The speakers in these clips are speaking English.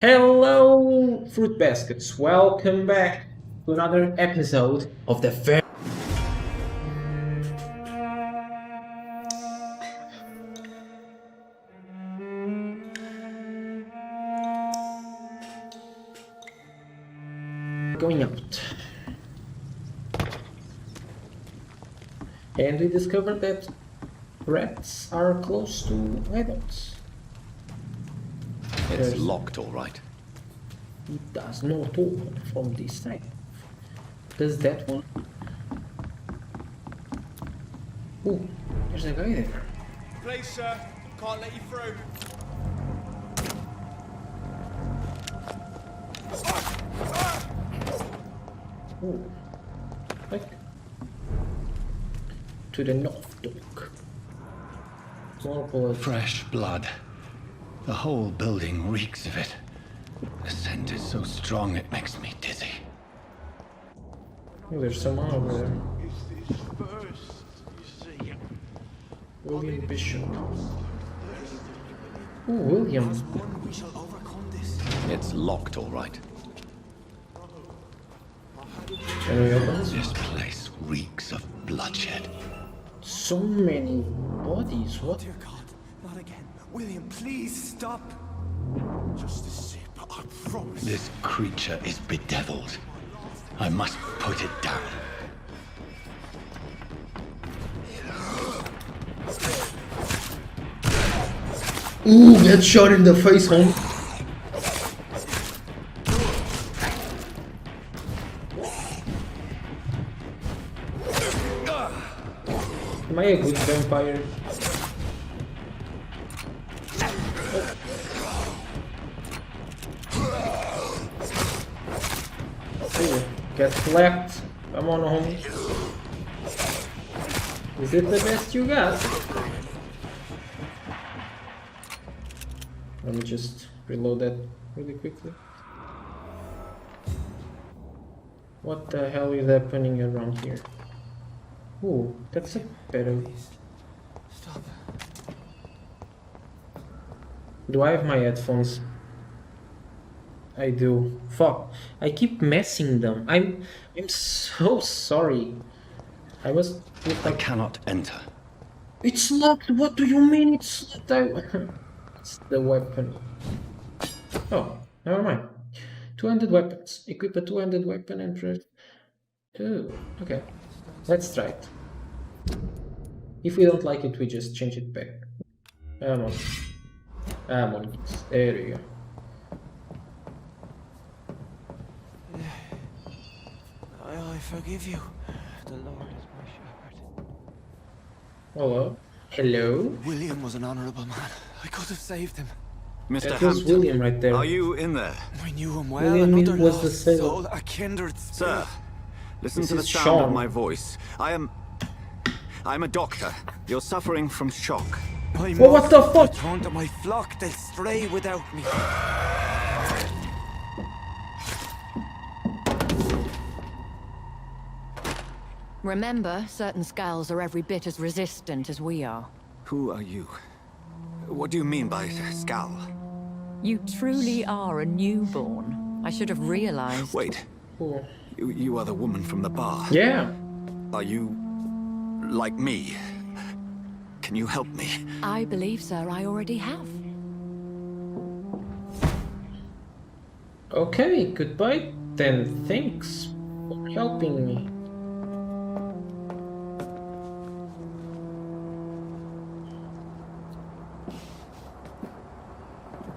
Hello, fruit baskets. Welcome back to another episode of the fair. Going out. And we discovered that rats are close to adults. It's locked, all right. It does not open from this side. Does that one? Ooh, there's a guy there. Please, sir. Can't let you through. Ooh. Like to the north dock. More bullets. Fresh blood. The whole building reeks of it. The scent is so strong it makes me dizzy. Oh, there's someone over there. William Bishop. Oh, William. It's locked, all right. Can we open this? This place reeks of bloodshed. So many bodies. What? Dear God, not again. William, please stop. Just a sip, I promise. This creature is bedeviled. I must put it down. Ooh, get shot in the face, home. Am I a good vampire? Oh, get slapped. Come on, home. Is it the best you got? Let me just reload that really quickly. What the hell is happening around here? Ooh, that's a better. Stop. Do I have my headphones? I do. Fuck. I keep messing them. I'm so sorry. I was I cannot enter. It's locked. What do you mean it's locked? It's the weapon. Oh, never mind. Two-handed weapons. Equip a two-handed weapon and press. Oh, okay. Let's try it. If we don't like it, we just change it back. Come on. Come on. There we go. I forgive you. The Lord is my shepherd. Hello. Hello. William was an honourable man. I could have saved him. Mr. That was Hampton, William right there. are you in there? I knew him well. William Another was the lost sailor. soul, a kindred Sir, spirit. listen This to the is sound Sean. of my voice. I'm a doctor. You're suffering from shock. I Well, what must the fuck? return to my flock. They'll stray without me. Remember, certain Skalls are every bit as resistant as we are. Who are you? What do you mean by Skall? You truly are a newborn. I should have realized. Wait, Cool. you are the woman from the bar. Yeah. Are you like me? Can you help me? I believe, sir, I already have. Okay, goodbye. Then thanks for helping me.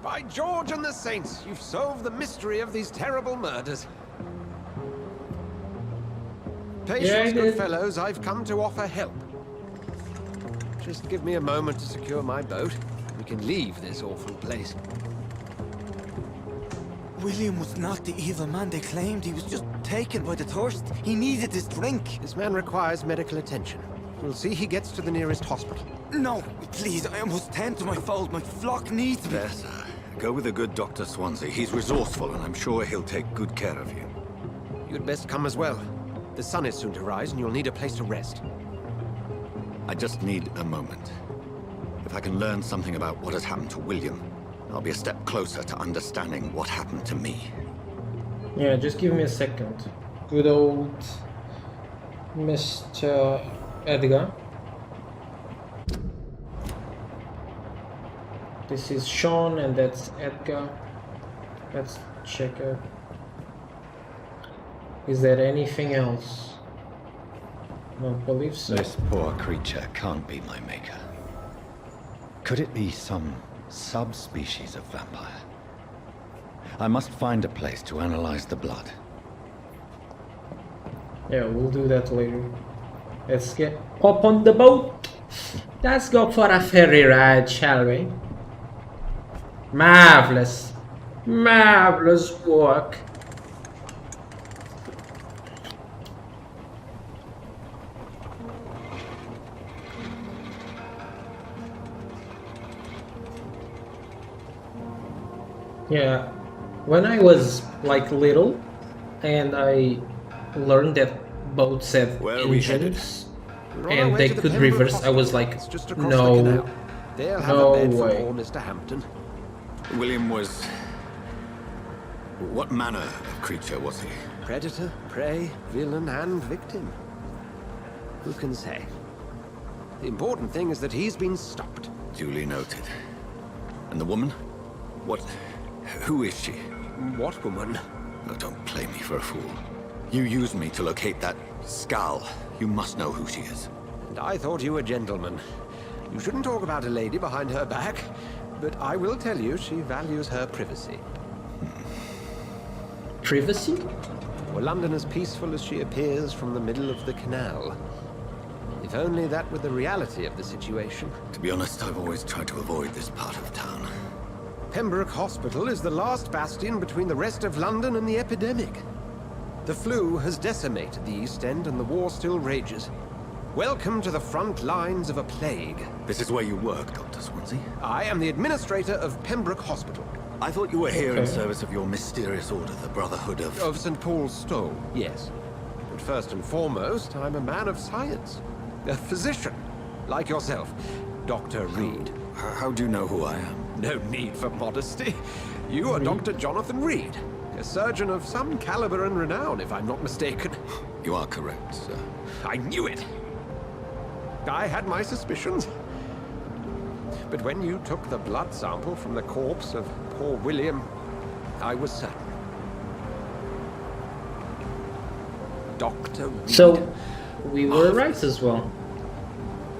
By George and the Saints, you've solved the mystery of these terrible murders. Patience, I good did. fellows, I've come to offer help. Just give me a moment to secure my boat. We can leave this awful place. William was not the evil man they claimed. He was just taken by the thirst. He needed this drink. This man requires medical attention. We'll see he gets to the nearest hospital. No, please, I must tend to my fold. My flock needs me. There, sir. Go with the good Dr. Swansea. He's resourceful, and I'm sure he'll take good care of you. You'd best come as well. The sun is soon to rise, and you'll need a place to rest. I just need a moment. If I can learn something about what has happened to William, I'll be a step closer to understanding what happened to me. Yeah, just give me a second. Good old Mr. Edgar. This is Sean and that's Edgar. Let's check out. Is there anything else? Don't believe so. This poor creature can't be my maker. Could it be some subspecies of vampire? I must find a place to analyze the blood. Yeah, we'll do that later. Let's get up on the boat. Let's go for a ferry ride, shall we? Marvelous. Marvelous work. Yeah, when I was like little and I learned that boats have Where are we engines We're on our and way they to the could Pembroke reverse, I was Hospital. like, It's just across the no, canal. They'll have no a bed for way. poor Mr. Hampton. William was... What manner of creature was he? Predator, prey, villain, and victim. Who can say? The important thing is that he's been stopped. Duly noted. And the woman? What... Who is she? What woman? Oh, don't play me for a fool. You used me to locate that Skall. You must know who she is. And I thought you a gentleman. You shouldn't talk about a lady behind her back, but I will tell you she values her privacy. Privacy? Were London as peaceful as she appears from the middle of the canal? If only that were the reality of the situation. To be honest, I've always tried to avoid this part of town. Pembroke Hospital is the last bastion between the rest of London and the epidemic. The flu has decimated the East End and the war still rages. Welcome to the front lines of a plague. This is where you work, Dr. Swansea? I am the administrator of Pembroke Hospital. I thought you were here in Okay. service of your mysterious order, the Brotherhood of... Of St. Paul's Stole, yes. But first and foremost, I'm a man of science. A physician, like yourself, Dr. Reid. How do you know who I am? No need for modesty. You are Dr. Jonathan Reid, a surgeon of some caliber and renown, if I'm not mistaken. You are correct, sir. I knew it! I had my suspicions. But when you took the blood sample from the corpse of poor William, I was certain. Dr. Reid. So, we were right as well.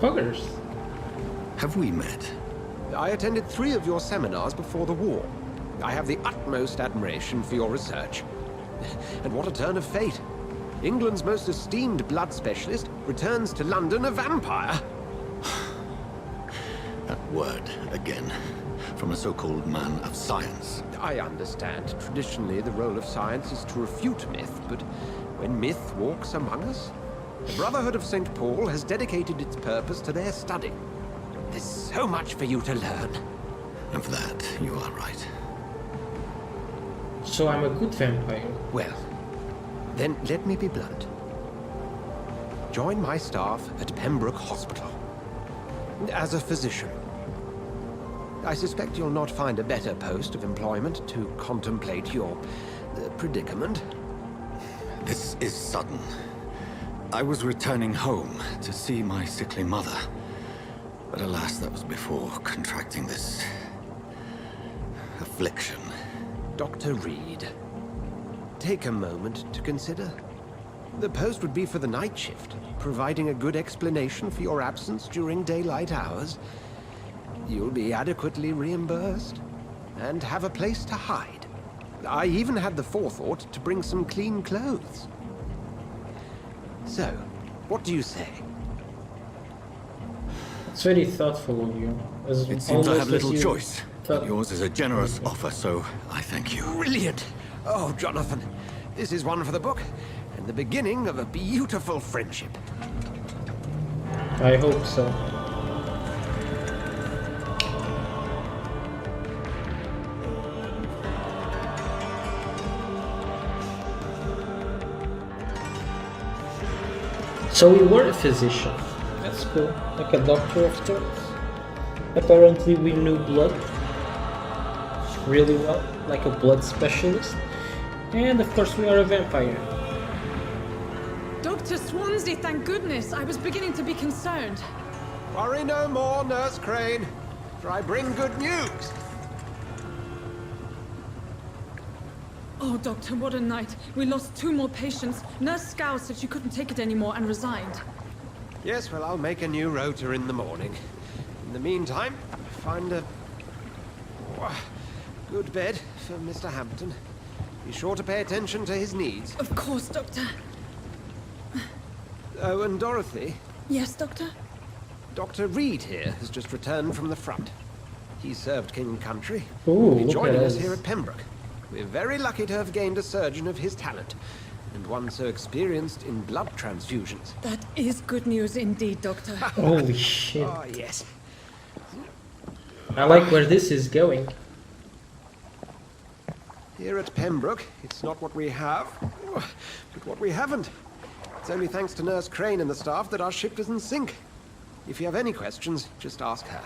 Buggers. Have we met? I attended 3 of your seminars before the war. I have the utmost admiration for your research. And what a turn of fate. England's most esteemed blood specialist returns to London a vampire. That word, again. From a so-called man of science. I understand. Traditionally, the role of science is to refute myth, but when myth walks among us, the Brotherhood of St. Paul has dedicated its purpose to their study. There's so much for you to learn. Of that, you are right. So I'm a good vampire. Well, then let me be blunt. Join my staff at Pembroke Hospital. As a physician. I suspect you'll not find a better post of employment to contemplate your predicament. This is sudden. I was returning home to see my sickly mother. But alas, that was before contracting this... affliction. Dr. Reid, take a moment to consider. The post would be for the night shift, providing a good explanation for your absence during daylight hours. You'll be adequately reimbursed, and have a place to hide. I even had the forethought to bring some clean clothes. So, what do you say? It's very thoughtful of you. As It seems I almost have little as you choice. thought- Yours is a generous offer, so I thank you. Brilliant! Oh, Jonathan, this is one for the book, and the beginning of a beautiful friendship. I hope so. So we were a physician. That's cool. Like a doctor of sorts. Apparently we knew blood. really well, like a blood specialist. And of course we are a vampire. Dr. Swansea, thank goodness. I was beginning to be concerned. Worry no more, Nurse Crane, for I bring good news. Oh, Doctor, what a night. We lost 2 more patients. Nurse Skall said she couldn't take it anymore and resigned. Yes, well, I'll make a new rota in the morning. In the meantime, find a good bed for Mr. Hampton. Be sure to pay attention to his needs. Of course, Doctor. Oh, and Dorothy, Yes, Doctor? Dr. Reid here has just returned from the front. He served King and Country. Ooh, He'll be look joining at us us. here at Pembroke. We're very lucky to have gained a surgeon of his talent, and one so experienced in blood transfusions. That is good news indeed, Doctor. Holy shit. Oh, yes. I like where this is going. Here at Pembroke, it's not what we have, but what we haven't. It's only thanks to Nurse Crane and the staff that our ship doesn't sink. If you have any questions, just ask her.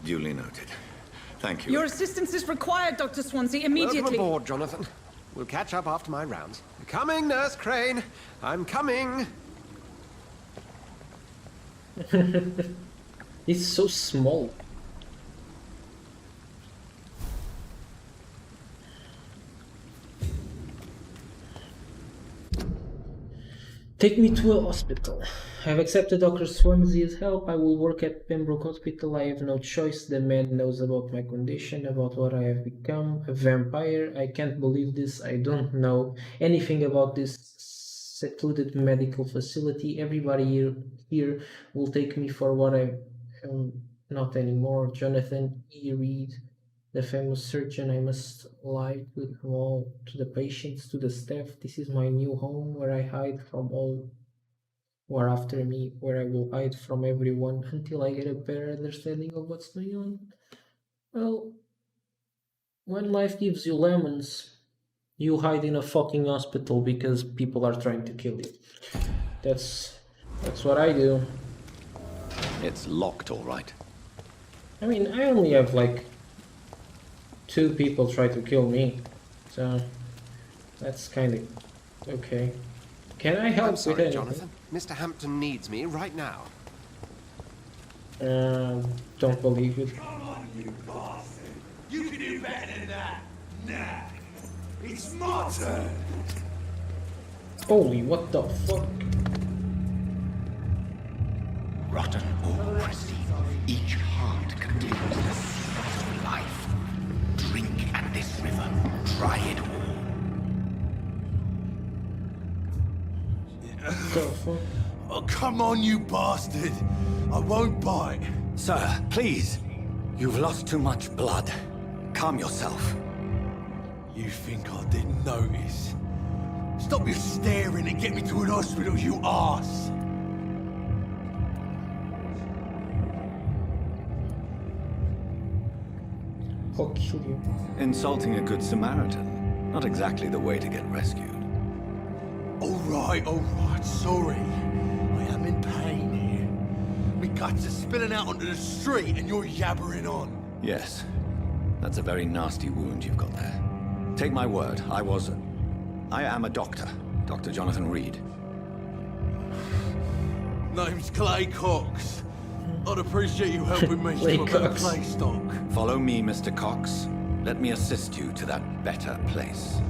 Duly noted. Thank you. Your assistance is required, Dr. Swansea, immediately. Welcome aboard, Jonathan. We'll catch up after my rounds. Coming, Nurse Crane. I'm coming. It's so small. Take me to a hospital. I have accepted Dr. Swansea's help. I will work at Pembroke Hospital. I have no choice. The man knows about my condition, about what I have become. A vampire. I can't believe this. I don't know anything about this secluded medical facility. Everybody here will take me for what I am not anymore. Jonathan Reid, the famous surgeon. I must lie with them all, to the patients, to the staff. This is my new home, where I hide from all who are after me, where I will hide from everyone until I get a better understanding of what's going on. Well, when life gives you lemons, you hide in a fucking hospital because people are trying to kill you. That's what I do. It's locked, all right. I mean, I only have like 2 people try to kill me, so that's kind of okay. Can I help I'm with sorry, anything? Jonathan. Mr. Hampton needs me right now. Don't believe it. Come on, you bastard. You can do better than that. Nah. It's my turn. Holy, what the fuck? Rotten all-pressy. Each heart contains the seed of life. Drink at this river. Try it all. The fuck? Oh, come on, you bastard. I won't bite. Sir, please. You've lost too much blood. Calm yourself. You think I didn't notice? Stop your staring and get me to an hospital, you arse. I'll kill you. Insulting a good Samaritan. Not exactly the way to get rescued. All right, sorry. I am in pain here. My guts are spilling out onto the street and you're yabbering on. Yes. That's a very nasty wound you've got there. Take my word, I am a doctor. Dr. Jonathan Reid. Name's Clay Cox. I'd appreciate you helping me Clay to a better Cox. place, Doc. Follow me, Mr. Cox. Let me assist you to that better place.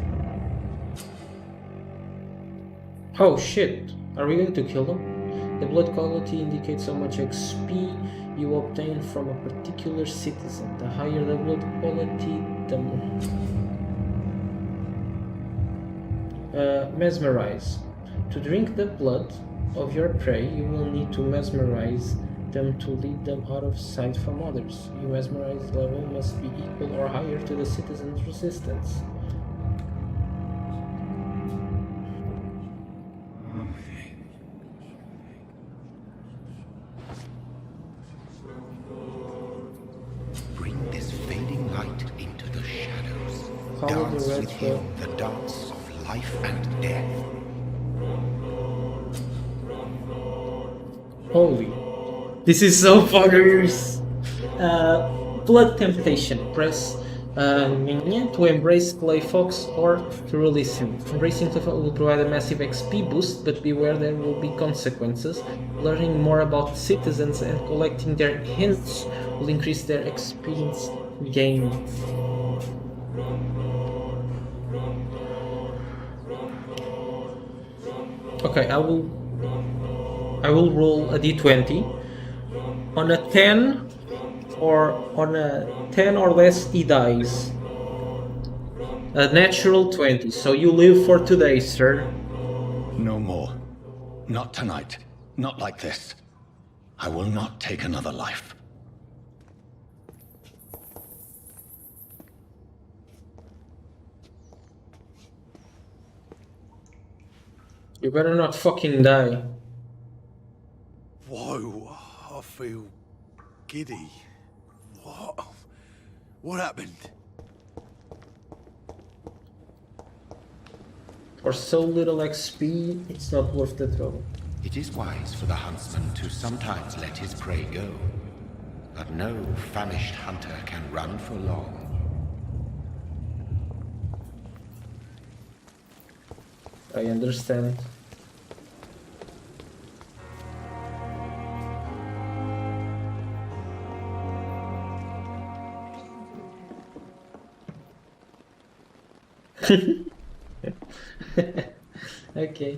Oh shit, are we going to kill them? The blood quality indicates how much XP you obtain from a particular citizen. The higher the blood quality, the more. Mesmerize. To drink the blood of your prey, you will need to mesmerize them to lead them out of sight from others. Your mesmerize level must be equal or higher to the citizen's resistance. Bring this fading light into the shadows. Follow the Dance red with him the dance of life and death. Holy. This is so fuckers. Blood temptation. Press To embrace Clay Fox or to release him. Embracing Clay Fox will provide a massive XP boost, but beware there will be consequences. Learning more about citizens and collecting their hints will increase their experience gain. Okay, I will roll a d20. On a 10 or less he dies. A natural 20. So you live for 2 days, sir. No more. Not tonight. Not like this. I will not take another life. You better not fucking die. Whoa, I feel giddy. What happened? For so little XP, it's not worth the trouble. It is wise for the huntsman to sometimes let his prey go, but no famished hunter can run for long. I understand. Okay.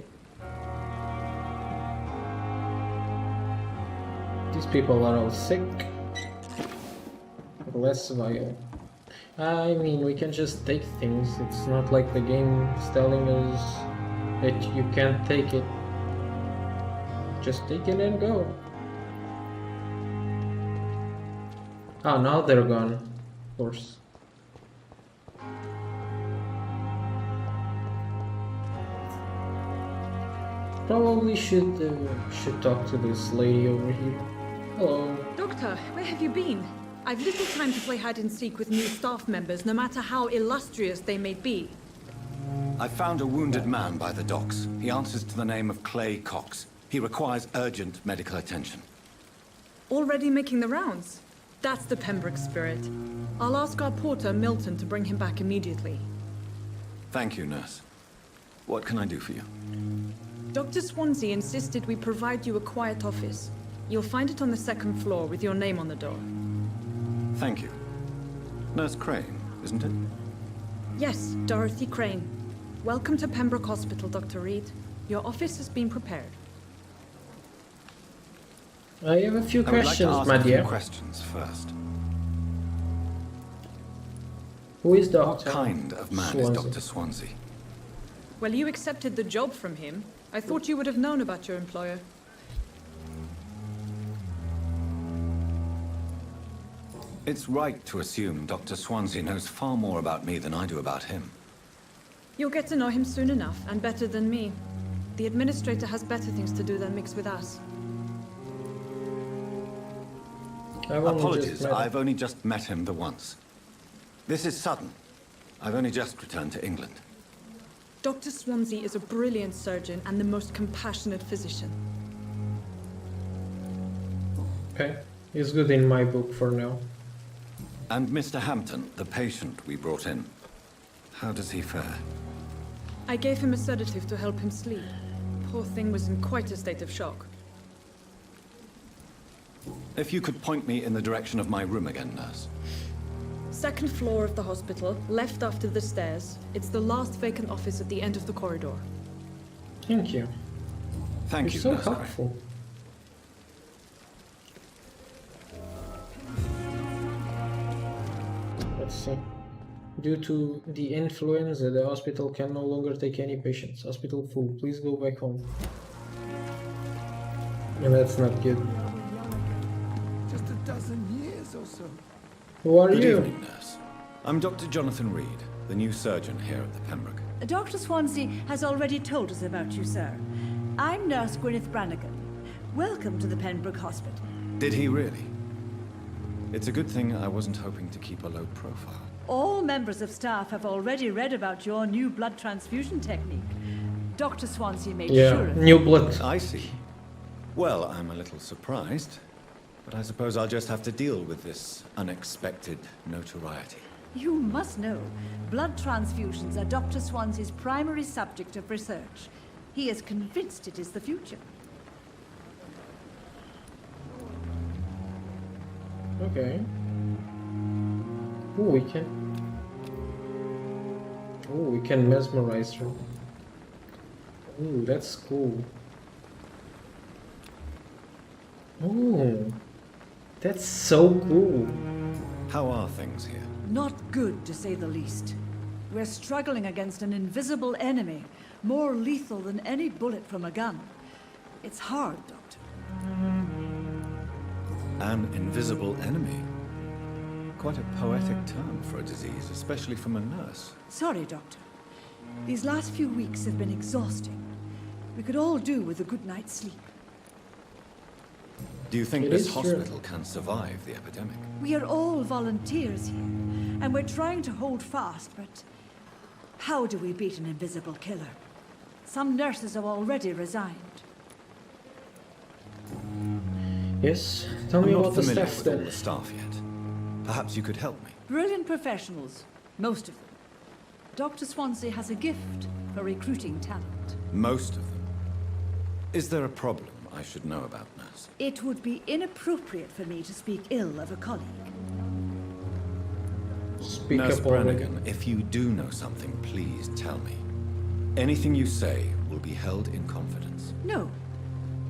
These people are all sick. Less vital. I mean, we can just take things. It's not like the game is telling us that you can't take it. Just take it and go. Oh, now they're gone. Of course. Probably should talk to this lady over here. Hello. Doctor, where have you been? I've little time to play hide and seek with new staff members, no matter how illustrious they may be. I found a wounded man by the docks. He answers to the name of Clay Cox. He requires urgent medical attention. Already making the rounds? That's the Pembroke spirit. I'll ask our porter, Milton, to bring him back immediately. Thank you, nurse. What can I do for you? Dr. Swansea insisted we provide you a quiet office. You'll find it on the 2nd floor with your name on the door. Thank you. Nurse Crane, isn't it? Yes, Dorothy Crane. Welcome to Pembroke Hospital, Dr. Reid. Your office has been prepared. I have a few questions, I would like to my ask dear. a few questions first. Who is What Dr. kind of man Swansea? is Dr. Swansea? Well, you accepted the job from him. I thought you would have known about your employer. It's right to assume Dr. Swansea knows far more about me than I do about him. You'll get to know him soon enough, and better than me. The administrator has better things to do than mix with us. Apologies, I've only just met him the once. This is sudden. I've only just returned to England. Dr. Swansea is a brilliant surgeon and the most compassionate physician. Okay, he's good in my book for now. And Mr. Hampton, the patient we brought in. How does he fare? I gave him a sedative to help him sleep. Poor thing was in quite a state of shock. If you could point me in the direction of my room again, nurse. 2nd floor of the hospital, left after the stairs. It's the last vacant office at the end of the corridor. Thank you. Thank You're you, so Nurse Crane. helpful. Let's see. Due to the influenza, the hospital can no longer take any patients. Hospitall Flu, please go back home. And that's not good. Just a dozen years or so. Who are Good you? evening, nurse. I'm Dr. Jonathan Reid, the new surgeon here at the Pembroke. Dr. Swansea has already told us about you, sir. I'm Nurse Gwyneth Brannigan. Welcome to the Pembroke Hospital. Did he really? It's a good thing I wasn't hoping to keep a low profile. All members of staff have already read about your new blood transfusion technique. Dr. Swansea made Yeah, sure of new blood. I see. Well, I'm a little surprised, but I suppose I'll just have to deal with this unexpected notoriety. You must know, blood transfusions are Dr. Swansea's primary subject of research. He is convinced it is the future. Okay. Oh, we can mesmerize her. Oh, that's cool. Oh, that's so cool. How are things here? Not good, to say the least. We're struggling against an invisible enemy, more lethal than any bullet from a gun. It's hard, Doctor. An invisible enemy? Quite a poetic term for a disease, especially from a nurse. Sorry, Doctor. These last few weeks have been exhausting. We could all do with a good night's sleep. Do you think It this is true. hospital can survive the epidemic? We are all volunteers here, and we're trying to hold fast, but how do we beat an invisible killer? Some nurses have already resigned. Yes, tell I'm me not about the familiar staff with all then. the staff yet. Perhaps you could help me. Brilliant professionals, most of them. Dr. Swansea has a gift for recruiting talent. Most of them. Is there a problem I should know about, nurse? It would be inappropriate for me to speak ill of a colleague. Speak Nurse up already. Brannigan, if you do know something, please tell me. Anything you say will be held in confidence. No,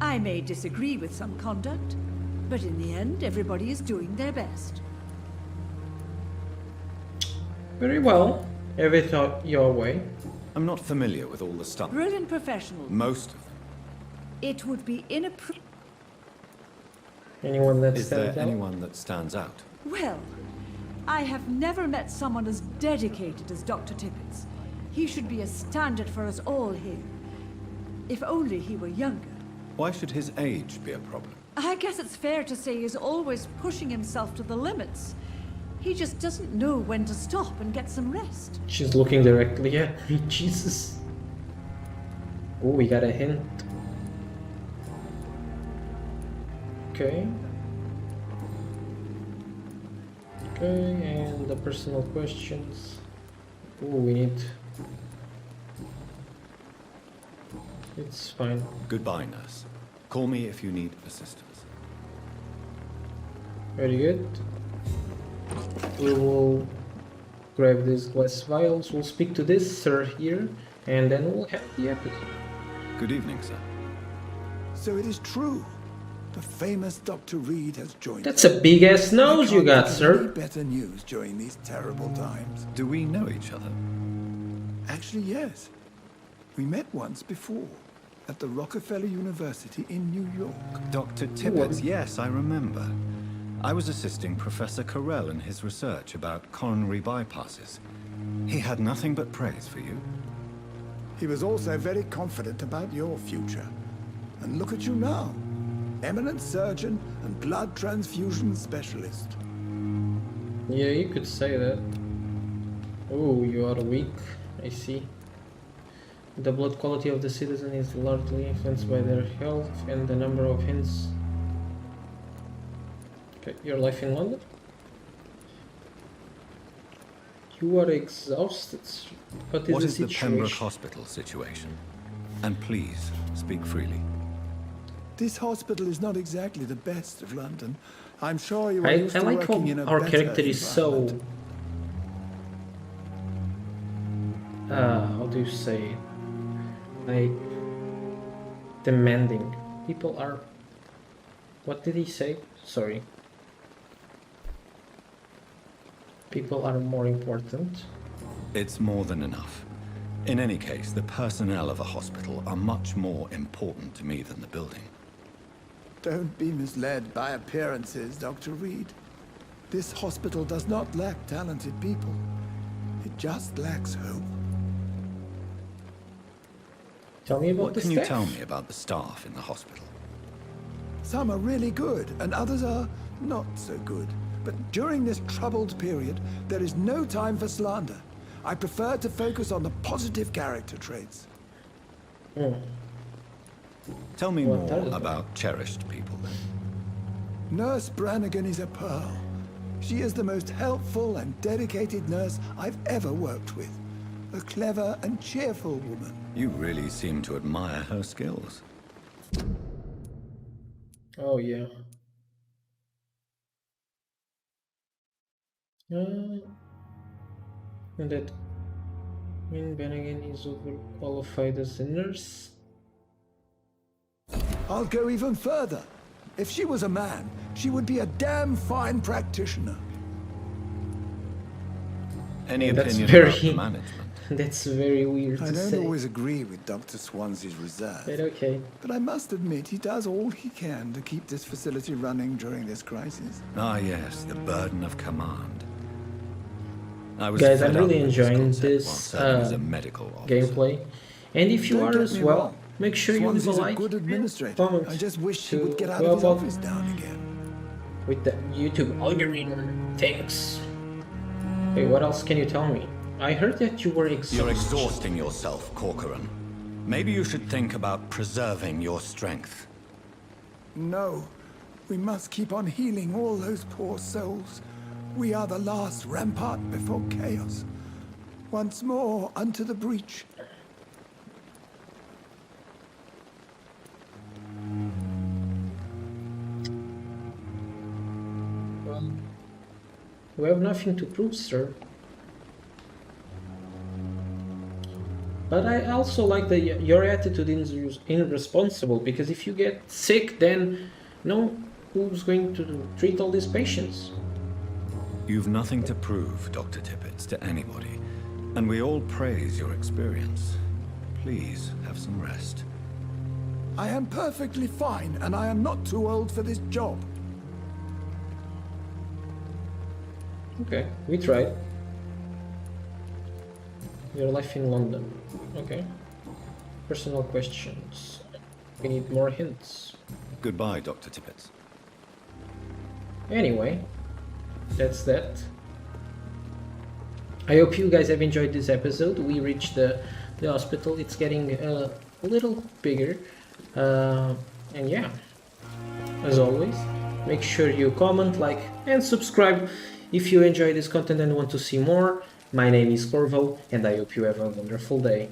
I may disagree with some conduct, but in the end, everybody is doing their best. Very well. Have it your way. I'm not familiar with all the staff. Brilliant professionals. Most of them. It would be inappropriate. Anyone that Is there stands out? anyone that stands out? Well, I have never met someone as dedicated as Dr. Tippets. He should be a standard for us all here. If only he were younger. Why should his age be a problem? I guess it's fair to say he's always pushing himself to the limits. He just doesn't know when to stop and get some rest. She's looking directly at me. Jesus. Oh, we got a hint. Okay. Okay, and the personal questions. Oh, we need... It's fine. Goodbye, nurse. Call me if you need assistance. Very good. We will grab these glass vials. We'll speak to this sir here, and then we'll have the episode. Good evening, sir. So it is true. The famous Dr. Reid has joined That's us. a big ass nose you I got, can't think of any sir. better news during these terrible times. Do we know each other? Actually, yes. We met once before at the Rockefeller University in New York. Dr. Tippets, yes, I remember. I was assisting Professor Carell in his research about coronary bypasses. He had nothing but praise for you. He was also very confident about your future. And look at you now. Eminent surgeon and blood transfusion specialist. Yeah, you could say that. Oh, you are weak. I see. The blood quality of the citizen is largely influenced by their health and the number of hints. Okay, your life in London? You are exhausted. What What is is the the Pembroke situation? Hospital situation? And please, speak freely. This hospital is not exactly the best of London. I'm sure you are I used to like working in how a our better character is so... environment. how do you say it? Like... demanding. People are... What did he say? Sorry. People are more important. It's more than enough. In any case, the personnel of a hospital are much more important to me than the building. Don't be misled by appearances, Dr. Reid. This hospital does not lack talented people. It just lacks hope. Tell me about What the can you staff. tell me about the staff in the hospital? Some are really good, and others are not so good. But during this troubled period, there is no time for slander. I prefer to focus on the positive character traits. Tell me What more are they? about cherished people, then. Nurse Brannigan is a pearl. She is the most helpful and dedicated nurse I've ever worked with. A clever and cheerful woman. You really seem to admire her skills. Oh yeah. And that Bennigan is overqualified as a nurse. I'll go even further. If she was a man, she would be a damn fine practitioner. Any That's opinion very- about the management? That's very weird I to don't say. always agree with Dr. Swansea's reserve. But okay. But I must admit, he does all he can to keep this facility running during this crisis. Ah yes, the burden of command. I was Guys, fed I'm up really with enjoying concept while this serving as a medical officer. gameplay. And if you Don't are get as me well, wrong. make sure you leave a Swansea's like a good administrator. comment I just wish he to would get out go of his about office down again. with the YouTube algorithm. Thanks. Hey, what else can you tell me? I heard that you were exhausted. You're exhausting yourself, Corcoran. Maybe you should think about preserving your strength. No, we must keep on healing all those poor souls. We are the last rampart before chaos. Once more unto the breach. Well, we have nothing to prove, sir. But I also like that your attitude is irresponsible, because if you get sick, then no, who's going to treat all these patients? You've nothing to prove, Dr. Tippets, to anybody. And we all praise your experience. Please, have some rest. I am perfectly fine, and I am not too old for this job. Okay, we tried. Your life in London. Okay. Personal questions. We need more hints. Goodbye, Dr. Tippets. Anyway, that's that. I hope you guys have enjoyed this episode. We reached the hospital. It's getting a little bigger. And yeah, as always, make sure you comment, like, and subscribe if you enjoy this content and want to see more. My name is Corvo, and I hope you have a wonderful day.